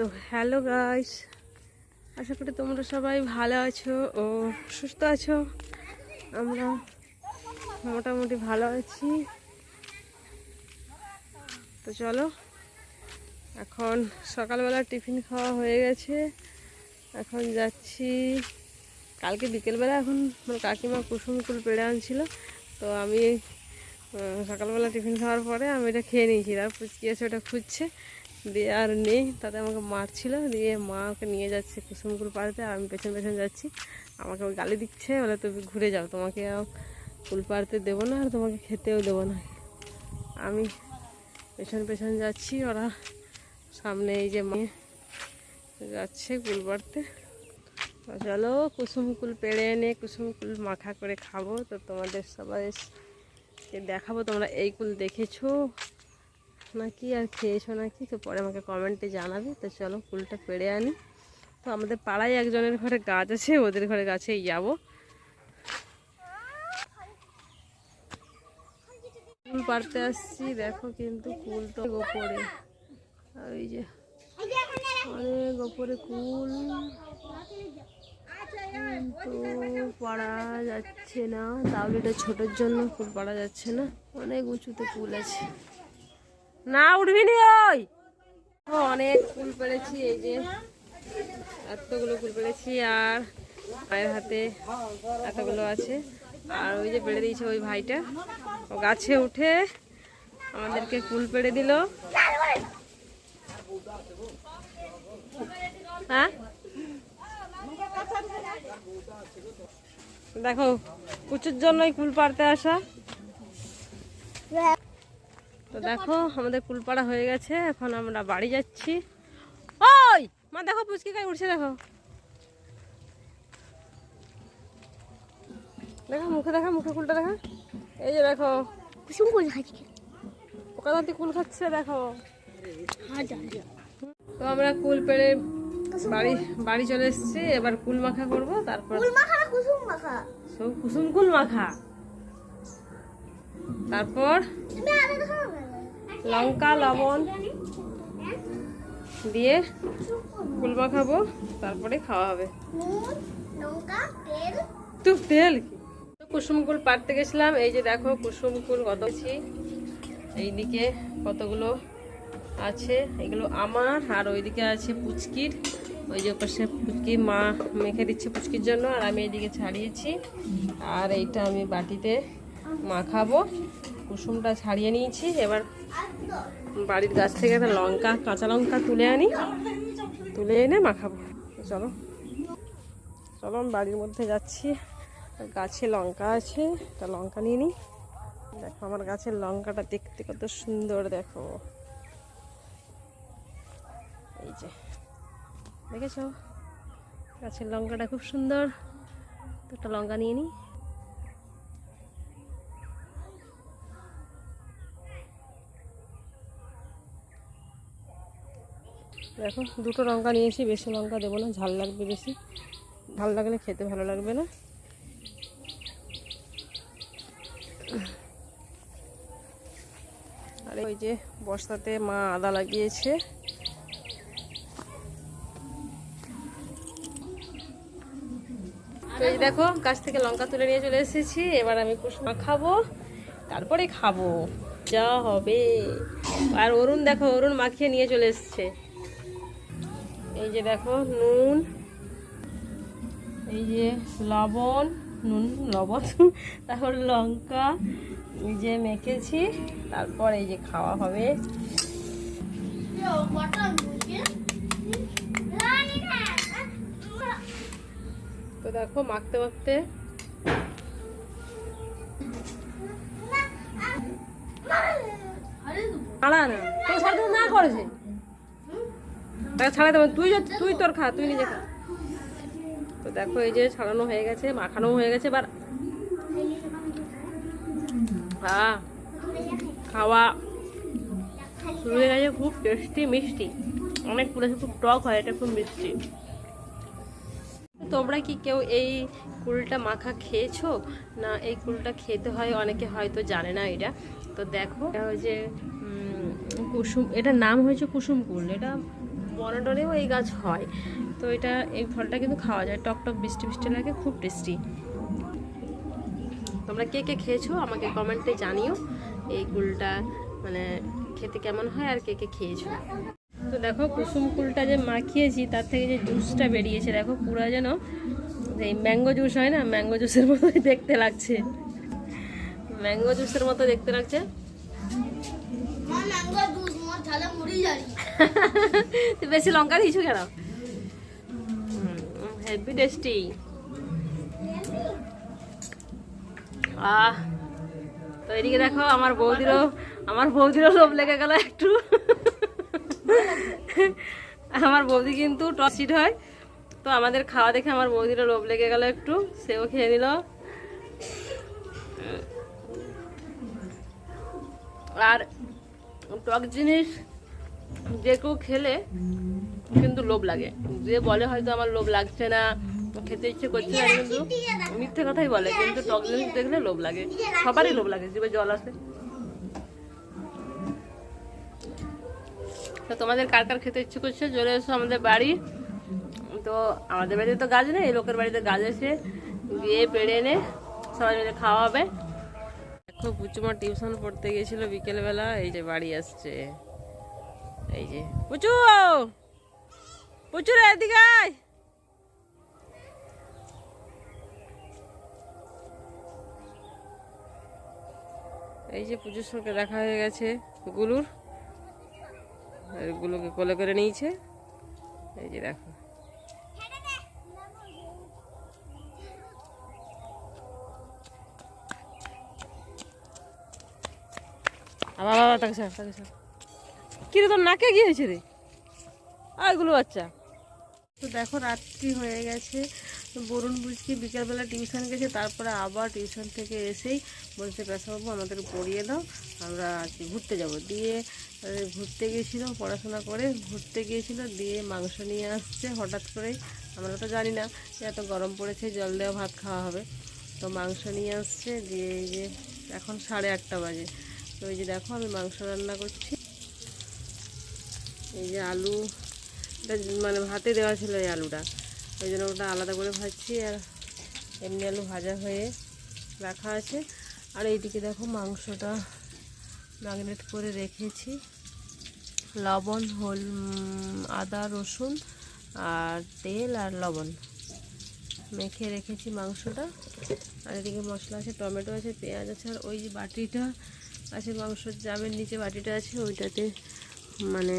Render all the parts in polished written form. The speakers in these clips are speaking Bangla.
তো হ্যালো গাইস, আশা করি তোমরা সবাই ভালো আছো ও সুস্থ আছো। আমরা মোটামুটি ভালো আছি। তো চলো, এখন সকালবেলা টিফিন খাওয়া হয়ে গেছে, এখন যাচ্ছি। কালকে বিকেলবেলা এখন কাকিমা কুসুম কুল পেড়ে আনছিল, তো আমি সকালবেলা টিফিন খাওয়ার পরে আমি এটা খেয়ে নিয়েছি। তার পুচকি এসে ওটা খুঁজছে, দিয়ে আর নেই, তাতে আমাকে মারছিল। দিয়ে মা ওকে নিয়ে যাচ্ছে কুসুমকুল পাড়তে, আর আমি পেছন পেছন যাচ্ছি। আমাকে ওই গালি দিচ্ছে, বলে তুমি ঘুরে যাও, তোমাকে কুল পাড়তে দেবো না আর তোমাকে খেতেও দেবো না। আমি পেছন পেছন যাচ্ছি, ওরা সামনে এই যে মেয়ে যাচ্ছে কুল পাড়তে। তো চলো, কুসুম কুল পেড়ে এনে কুসুম কুল মাখা করে খাবো। তো তোমাদের সবাই দেখাবো তোমরা এই কুল দেখেছো নাকি আর খেয়েছো নাকি, তো পরে আমাকে কমেন্টে জানাবে। তো চলো কুলটা পেড়ে আনি। তো আমাদের পাড়ায় একজনের ঘরে গাছ আছে, ওদের ঘরে গাছেই যাব। কুল পাড়তে আসছি, দেখো কিন্তু কুল তো গোপরে, ওই যে অনেক গোপরে কুল, কিন্তু পাড়া যাচ্ছে না। তাহলে এটা ছোটোর জন্য কুল পাড়া যাচ্ছে না, অনেক উঁচুতে কুল আছে। না উঠবি নি, ওই অনেক কুল পেড়েছি। এই যে এতগুলো কুল পেড়েছি, আর মায়ের হাতে এতগুলো আছে। আর ওই যে পেড়ে দিয়েছে ওই ভাইটা, ও গাছে উঠে আমাদেরকে কুল পেড়ে দিল। হ্যাঁ দেখো, কুচুর জন্যই কুল পাড়তে আসা। তো দেখো আমাদের কুল পাড়া হয়ে গেছে, এখন আমরা বাড়ি যাচ্ছি। ওই মা দেখো পুচকি গায়ে উঠছে, দেখো দেখো মুখে, দেখা মুখে কুলটা দেখা। এই যে দেখো কুসুম কুল খাচ্ছে, ওকা দাঁতি কুল খাচ্ছে দেখো। তো আমরা কুল পেড়ে বাড়ি চলে এসেছি, এবার কুল মাখা করবো। তারপর কুসুম কুল মাখা, তারপর লঙ্কা লবণ দিয়ে কুল মাখাবো, তারপরে খাওয়া হবে। তুই তেল কি? কুসুম কুল পাড়তে গেছিলাম। এই যে দেখো কুসুম কুল কত, এইদিকে কতগুলো আছে, এগুলো আমার, আর ওইদিকে আছে পুচকির। ওই যে পাশে পুচকি মা মেখে দিচ্ছে পুচকির জন্য, আর আমি এইদিকে ছাড়িয়েছি। আর এইটা আমি বাটিতে মাখাবো। কুসুমটা ছাড়িয়ে নিয়েছি, এবার বাড়ির গাছ থেকে একটা কাঁচা লঙ্কা তুলে আনি, তুলে এনে মাখাবো। চলো চলো, আমি বাড়ির মধ্যে যাচ্ছি। গাছে লঙ্কা আছে, একটা লঙ্কা নিয়ে নিই। দেখো আমার গাছের লঙ্কাটা দেখতে কত সুন্দর, দেখো এই যে দেখেছো, গাছের লঙ্কাটা খুব সুন্দর। তো একটা লঙ্কা নিয়ে নিই। দেখো দুটো লঙ্কা নিয়েছি, বেশি লঙ্কা দেবো না, ঝাল লাগবে বেশি, ঝাল লাগলে খেতে ভালো লাগবে না। আর ওই যে বস্তাতে মা আদা লাগিয়েছে। তো এই দেখো গাছ থেকে লঙ্কা তুলে নিয়ে চলে এসেছি, এবার আমি কুসুম মাখাবো, তারপরে খাবো যা হবে। আর অরুণ দেখো, অরুণ মাখিয়ে নিয়ে চলে এসছে। এই যে দেখো নুন, এই যে লবণ, নুন লবণ, তারপর লঙ্কা, এই যে মেখেছি, তারপর এই যে খাওয়া হবে। তো দেখো মাখতে মাখতে না করেছে, ছাড়া দেবো। তুই তোর খা, তুই নিজে খা। তো দেখো এই যে ছাড়ানো হয়ে গেছে, মাখানো হয়ে গেছে, এবার খাওয়া শুরু হয়ে গেছে। খুব টেস্টি মিষ্টি, অনেক পুরো খুব টক হয়, এটা খুব মিষ্টি। তোমরা কি কেউ এই কুলটা মাখা খেয়েছো না? এই কুলটা খেতে হয়, অনেকে হয়তো জানে না এটা। তো দেখো এটা হচ্ছে কুসুম, এটার নাম হয়েছে কুসুম কুল। এটা বনটনেও এই গাছ হয়। তো এটা এই ফলটা কিন্তু খাওয়া যায়, টক টক মিষ্টি মিষ্টি লাগে, খুব টেস্টি। তোমরা কে কে খেয়েছো আমাকে কমেন্টে জানিও এই কুলটা মানে খেতে কেমন হয়, আর কে কে খেয়েছো। তো দেখো কুসুম কুলটা যে মাখিয়েছি তার থেকে যে জুসটা বেরিয়েছে দেখো, পুরো যেন এই ম্যাঙ্গো জুস হয় না, ম্যাঙ্গো জুসের মতোই দেখতে লাগছে, ম্যাঙ্গো জুসের মতো দেখতে লাগছে। বেশি লঙ্কা দিয়েছো কেন? Heavy tasty. তো এদিকে দেখো আমার বৌদিরও লোভ লেগে গেল একটু। আমার বৌদি কিন্তু টসিড হয়, তো আমাদের খাওয়া দেখে আমার বৌদিরও লোভ লেগে গেল একটু, সেও খেয়ে নিল। আর টক জিনিস যে কেউ খেলে কিন্তু লোভ লাগে, যে বলে হয়তো আমার লোভ লাগছে না, খেতে ইচ্ছে করছে না, কিন্তু মিথ্যে কথাই বলে, কিন্তু টক জিনিস দেখলে লোভ লাগে, সবারই লোভ লাগে, জিভে জল আসে। তো তোমাদের কার কার খেতে ইচ্ছে করছে চলে এসো আমাদের বাড়ি। তো আমাদের বাড়িতে তো গাছ নেই, লোকের বাড়িতে গাছ এসে গিয়ে পেড়ে এনে সবাই মিলে খাওয়া হবে। দেখো পুচুমা টিউশন পড়তে গেছিল বিকেলবেলা, এই যে বাড়ি আসছে, এই যে পুচু, পুচু রে এদিকে আয়। এই যে পুজোর সঙ্গে দেখা হয়ে গেছে গুলুর, গুলোকে কোলে করে নিয়েছে, এই যে দেখো। বাবা তাকে কি রে, তোর নাকে কি হয়েছে রে আগুলো বাচ্চা। তো দেখো রাত্রি হয়ে গেছে, বরুণ বুঝকি বিকালবেলা টিউশন গেছে, তারপরে আবার টিউশন থেকে এসেই বলছে পেশাবাবু আমাদের পড়িয়ে দাও, আমরা আজকে ঘুরতে যাব। দিয়ে ঘুরতে গিয়েছিল, পড়াশোনা করে ঘুরতে গিয়েছিল, দিয়ে মাংস নিয়ে আসছে হঠাৎ করেই, আমরা তো জানি না যে এত গরম পড়েছে জল দেওয়া ভাত খাওয়া হবে, তো মাংস নিয়ে আসছে। দিয়ে এই যে এখন 8:30 বাজে, তো এই যে দেখো আমি মাংস রান্না করছি। এই যে আলু মানে ভাতে দেওয়া ছিল এই আলুটা, ওই জন্য ওটা আলাদা করে ভাজছি, আর এমনি আলু ভাজা হয়ে রাখা আছে। আর এইদিকে দেখো মাংসটা ম্যাগনেট করে রেখেছি, লবণ আদা রসুন আর তেল আর লবণ মেখে রেখেছি মাংসটা। আর এদিকে মশলা আছে, টমেটো আছে, পেঁয়াজ আছে, আর ওই যে বাটিটা আছে মাংসের জামের নিচে বাটিটা আছে, ওইটাতে মানে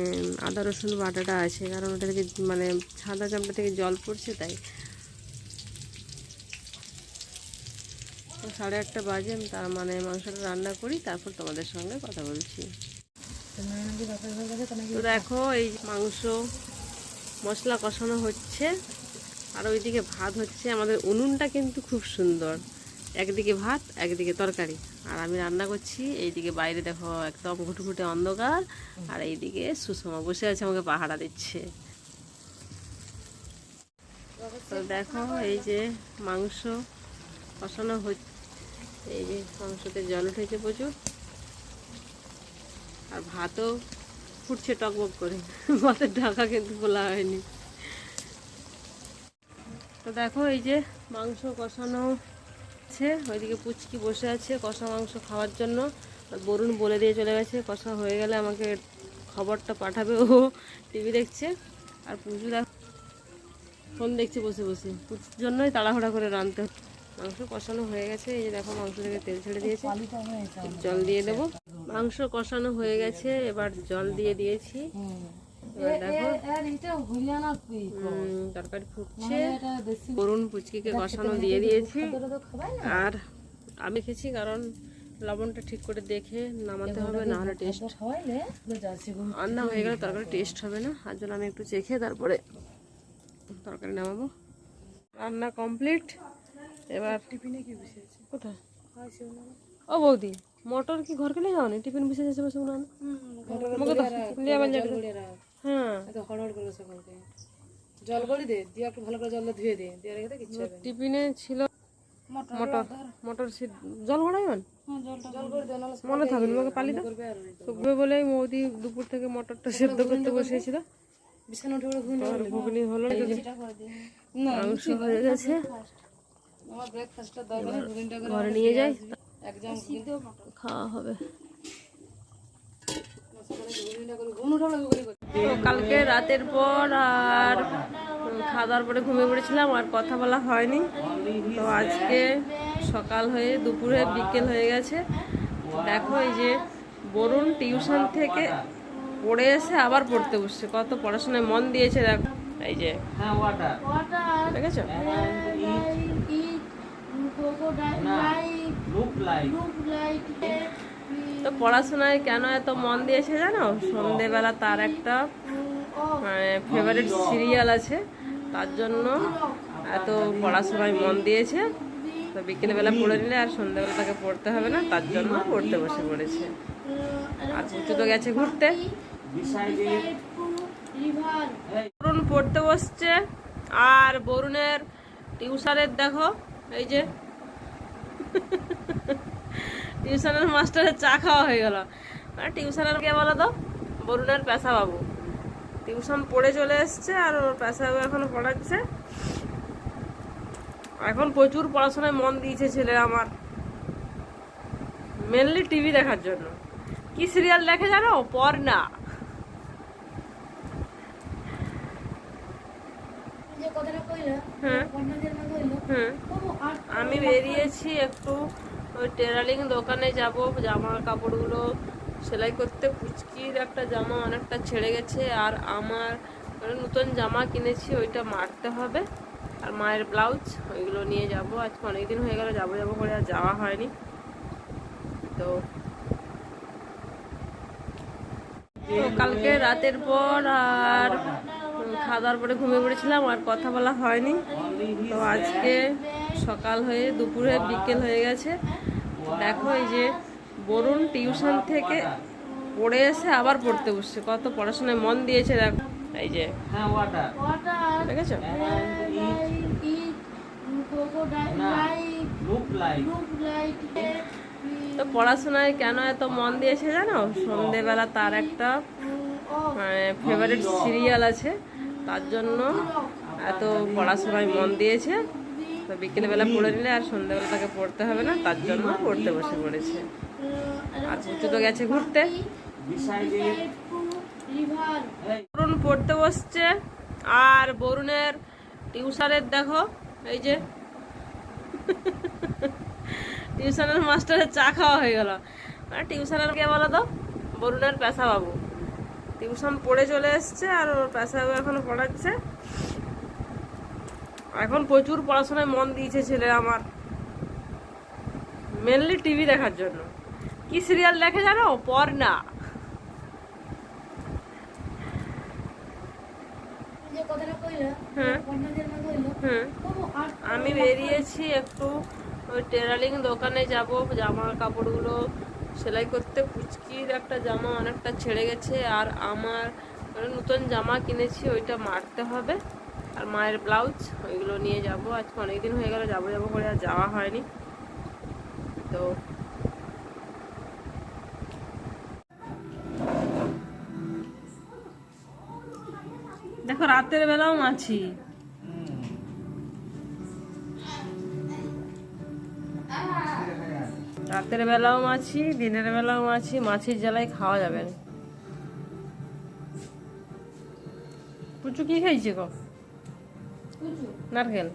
আদা রসুন বাটাটা আছে, কারণ ওটা থেকে মানে সাদা চামড়া থেকে জল পড়ছে তাই। 8:30 বাজে, আমি তার মানে মাংসটা রান্না করি, তারপর তোমাদের সঙ্গে কথা বলছি। তো দেখো এই মাংস মশলা কষানো হচ্ছে, আর ওইদিকে ভাত হচ্ছে। আমাদের উনুনটা কিন্তু খুব সুন্দর, একদিকে ভাত একদিকে তরকারি, আর আমি রান্না করছি। এইদিকে বাইরে দেখো একদম ঘুটঘুটে অন্ধকার, আর এইদিকে সুষমা বসে আছে আমাকে পাহারা দিচ্ছে। তো দেখো এই যে মাংস কষানো হচ্ছে, এই যে মাংসতে জল উঠেছে প্রচুর, আর ভাতও ফুটছে টকবক করে, ভাতের ঢাকা কিন্তু খোলা হয়নি। তো দেখো এই যে মাংস কষানো আছে, ওইদিকে পুচকি বসে আছে কষা মাংস খাওয়ার জন্য। বরুণ বলে দিয়ে চলে গেছে কষা হয়ে গেলে আমাকে খবরটা পাঠাবে, ও টিভি দেখছে। আর পুজো ফোন দেখছে বসে বসে, পুজোর জন্যই তাড়াহুড়া করে রাঁধতে। মাংস কষানো হয়ে গেছে, এই যে দেখো মাংস থেকে তেল ছেড়ে দিয়েছে, জল দিয়ে দেবো। মাংস কষানো হয়ে গেছে, এবার জল দিয়ে দিয়েছি। এবার দেখো তরকারি ফুটছে, বরুণ পুচকিকে কষানো দিয়ে দিয়েছি। আর আমি খেয়েছি, কারণ লবণটা ঠিক করে দেখে নামাতে হবে, না হলে টেস্ট রান্না হয়ে গেলে তরকারি টেস্ট হবে না, আর জন্য আমি একটু চেখে তারপরে তরকারি নামাবো। রান্না কমপ্লিট। এবার টিফিনে কি বসে আছে কোথায়? ও বৌদি মটর কি ঘর কেলে যাওনি? টিফিন বসে যাচ্ছে বসে না? হ্যাঁ জল করে দে, দিয়ে একটু ভালো করে জল ধুয়ে দে, দিয়ে রেখে দে। কিছু টিফিনে ছিল মটর, মটর জল গড়াইবেন মনে থাকবে, তোমাকে পালি তো বলেই মৌদি দুপুর থেকে মটরটা সেদ্ধ করতে বসেছিল, আর ঘুগনি হলো, এই যে মাংস হয়ে গেছে, ঘরে নিয়ে যাই, খাওয়া হবে। তো কালকে রাতের পর আর খাওয়া দাওয়ার পরে ঘুমিয়ে পড়েছিলাম, আর কথা বলা হয়নি। তো আজকে সকাল হয়ে দুপুরে বিকেল হয়ে গেছে। দেখো এই যে বরুণ টিউশন থেকে পড়ে এসে আবার পড়তে বসছে, কত পড়াশোনায় মন দিয়েছে দেখো। এই যে দেখেছো, তো পড়াশোনায় কেন এত মন দিয়েছে জানো? সন্ধেবেলা তার একটা ফেভারিট সিরিয়াল আছে, তার জন্য এত পড়াশোনায় মন দিয়েছে। তো বিকেলবেলা পড়ে নিলে আর সন্ধ্যেবেলা তাকে পড়তে হবে না, তার জন্য পড়তে বসে পড়েছে। আর পুচু তো গেছে ঘুরতে। বরুণ পড়তে বসছে, আর বরুণের টিউশনের দেখো এই যে টিউশনের মাস্টারের চা খাওয়া হয়ে গেল। মানে টিউশনের কে বলো তো? বরুণের পেশা বাবু টিউশন পড়ে চলে এসছে, আর ওর পেশা বাবু এখন পড়াচ্ছে। এখন প্রচুর পড়াশোনায় মন দিয়েছে ছেলে আমার, মেনলি টিভি দেখার জন্য। কি সিরিয়াল দেখে জানো? পর্ণা। আমি বেরিয়েছি একটু ওই টেলারিং দোকানে যাব, জামা কাপড়গুলো সেলাই করতে। পুচকির একটা জামা অনেকটা ছেড়ে গেছে, আর আমার নতুন জামা কিনেছি, ওইটা মারতে হবে। আর মায়ের ব্লাউজ, ওইগুলো নিয়ে যাব। আজকে অনেকদিন হয়ে গেল যাবো যাবো করে আর যাওয়া হয়নি। তো কালকে রাতের পর আর খাওয়া দাওয়ার পরে ঘুমিয়ে পড়েছিলাম, আর কথা বলা হয়নি। তো আজকে সকাল হয়ে দুপুরে বিকেল হয়ে গেছে। দেখো এই যে বরুণ টিউশন থেকে পড়ে এসে আবার পড়তে বসছে, কত পড়াশোনায় মন দিয়েছে দেখো। এই যে দেখেছো, তো পড়াশোনায় কেন এত মন দিয়েছে জানো? সন্ধেবেলা তার একটা ফেভারিট সিরিয়াল আছে, তার জন্য এত পড়াশোনায় মন দিয়েছে। তো বিকেলবেলা পড়ে নিলে আর সন্ধ্যেবেলা তাকে পড়তে হবে না, তার জন্য পড়তে বসে পড়েছে। আর পুচু তো গেছে ঘুরতে। বরুণ পড়তে বসছে, আর বরুণের টিউশনের দেখো এই যে টিউশনের মাস্টারের চা খাওয়া হয়ে গেল। মানে টিউশনের কে বলো তো? বরুণের পেশা বাবু টিউশন পড়ে চলে এসছে, আর ওর পেশা বাবু এখনো পড়াচ্ছে। এখন প্রচুর পড়াশোনায় মন দিয়েছে ছেলে আমার, মেনলি টিভি দেখার জন্য। কি সিরিয়াল দেখে জানো? পর্ণা। আমি বেরিয়েছি একটু ওই টেলারিং দোকানে যাব, জামা কাপড়গুলো সেলাই করতে। পুচকির একটা জামা অনেকটা ছেড়ে গেছে, আর আমার নতুন জামা কিনেছি, ওইটা মারতে হবে। আর মায়ের ব্লাউজ, ওইগুলো নিয়ে যাব। আজকে অনেকদিন হয়ে গেল যাবো যাবো করে আর যাওয়া হয়নি। তো দেখো রাতের বেলাও মাছি, রাতের বেলাও মাছি, দিনের বেলাও মাছি। মাছির জ্বালায় খাওয়া যাবে না। পুচু কি খাইছে গো? নারকেল।